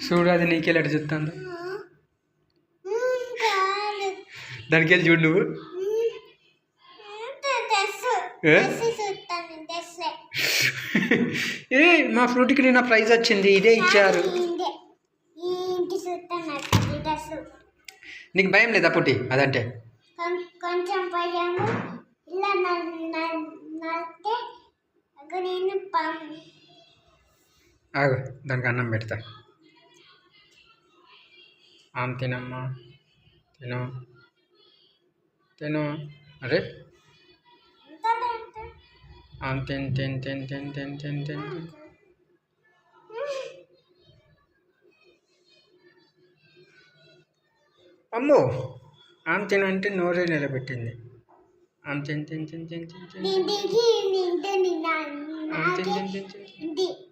చూడు అది నీకెళ్ళి అటు చూస్తాను దానికి వెళ్ళి చూడు నువ్వు ఏ మా ఫ్రూట్కి నిన్న ప్రైజ్ వచ్చింది ఇదే ఇచ్చారు నీకు భయం లేదా పుట్టి అదంటే కొంచెం భయము ఇలా నడితే నేను ఆగు దానికి అన్నం పెడతా ఆమె తినమ్మా తిను తిను అరే ఆమె తిన్ తిన్ తిన్ తిన్ తిన్ తిన్ తిన్ అమ్మో ఆమె తిను అంటే నోరే నిలబెట్టింది ఆమె తిన్ తిన్ తిన్ తిన్ తిన్ తిన్ ఆమె తిన్ తిన్ తిన్ తిన్